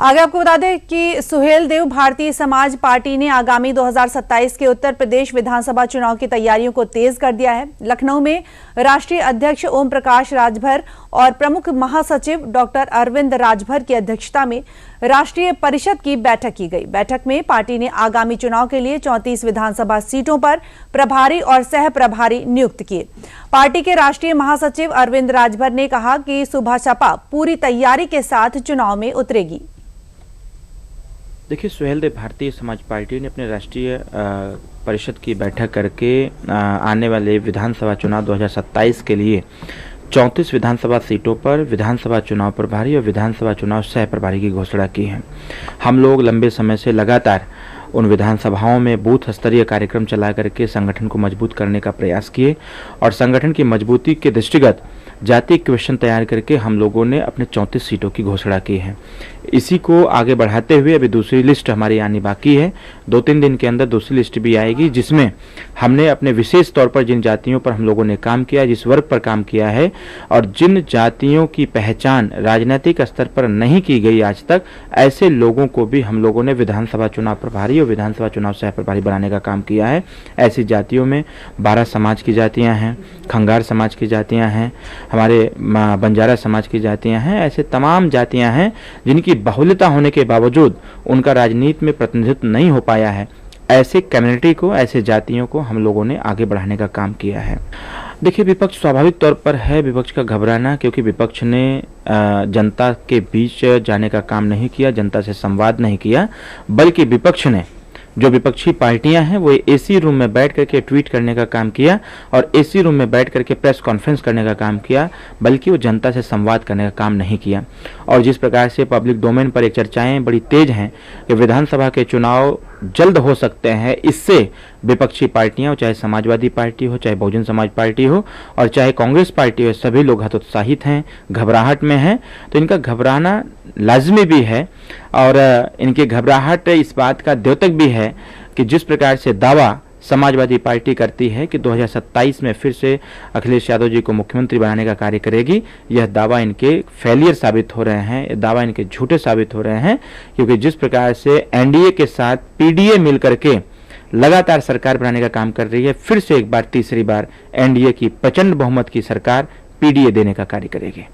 आगे आपको बता दें कि सुहेल देव भारतीय समाज पार्टी ने आगामी 2027 के उत्तर प्रदेश विधानसभा चुनाव की तैयारियों को तेज कर दिया है। लखनऊ में राष्ट्रीय अध्यक्ष ओम प्रकाश राजभर और प्रमुख महासचिव डॉक्टर अरविंद राजभर की अध्यक्षता में राष्ट्रीय परिषद की बैठक की गई। बैठक में पार्टी ने आगामी चुनाव के लिए 34 विधानसभा सीटों पर प्रभारी और सह प्रभारी नियुक्त किए। पार्टी के राष्ट्रीय महासचिव अरविंद राजभर ने कहा कि सुबह सपा पूरी तैयारी के साथ चुनाव में उतरेगी। देखिए, सुहेल देव भारतीय समाज पार्टी ने अपने राष्ट्रीय परिषद की बैठक करके आने वाले विधानसभा चुनाव 2027 के लिए 34 विधानसभा सीटों पर विधानसभा चुनाव प्रभारी और विधानसभा चुनाव सह प्रभारी की घोषणा की है। हम लोग लंबे समय से लगातार उन विधानसभाओं में बूथ स्तरीय कार्यक्रम चला करके संगठन को मजबूत करने का प्रयास किए और संगठन की मजबूती के दृष्टिगत जातीय क्वेश्चन तैयार करके हम लोगों ने अपने 34 सीटों की घोषणा की है। इसी को आगे बढ़ाते हुए अभी दूसरी लिस्ट हमारी आनी बाकी है। 2-3 दिन के अंदर दूसरी लिस्ट भी आएगी, जिसमें हमने अपने विशेष तौर पर जिन जातियों पर हम लोगों ने काम किया, जिस वर्ग पर काम किया है और जिन जातियों की पहचान राजनीतिक स्तर पर नहीं की गई आज तक, ऐसे लोगों को भी हम लोगों ने विधानसभा चुनाव प्रभारी और विधानसभा चुनाव सह प्रभारी बनाने का काम किया है। ऐसी जातियों में 12 समाज की जातियाँ हैं, खंगार समाज की जातियाँ हैं, हमारे बंजारा समाज की जातियां हैं। ऐसे तमाम जातियां हैं जिनकी बहुलता होने के बावजूद उनका राजनीति में प्रतिनिधित्व नहीं हो पाया है। ऐसे कम्युनिटी को, ऐसे जातियों को हम लोगों ने आगे बढ़ाने का काम किया है। देखिए, विपक्ष स्वाभाविक तौर पर है विपक्ष का घबराना, क्योंकि विपक्ष ने जनता के बीच जाने का काम नहीं किया, जनता से संवाद नहीं किया, बल्कि विपक्ष ने, जो विपक्षी पार्टियां हैं, वो एसी रूम में बैठ करके ट्वीट करने का काम किया और एसी रूम में बैठ करके प्रेस कॉन्फ्रेंस करने का काम किया, बल्कि वो जनता से संवाद करने का काम नहीं किया। और जिस प्रकार से पब्लिक डोमेन पर एक चर्चाएं बड़ी तेज हैं कि विधानसभा के चुनाव जल्द हो सकते हैं, इससे विपक्षी पार्टियां, चाहे समाजवादी पार्टी हो, चाहे बहुजन समाज पार्टी हो और चाहे कांग्रेस पार्टी हो, सभी लोग हतोत्साहित हैं, घबराहट में हैं। तो इनका घबराना लाजमी भी है और इनकी घबराहट इस बात का द्योतक भी है कि जिस प्रकार से दावा समाजवादी पार्टी करती है कि 2027 में फिर से अखिलेश यादव जी को मुख्यमंत्री बनाने का कार्य करेगी, यह दावा इनके फेलियर साबित हो रहे हैं, यह दावा इनके झूठे साबित हो रहे हैं। क्योंकि जिस प्रकार से एनडीए के साथ पीडीए मिल करके लगातार सरकार बनाने का काम कर रही है, फिर से एक बार, तीसरी बार एनडीए की प्रचंड बहुमत की सरकार पीडीए देने का कार्य करेगी।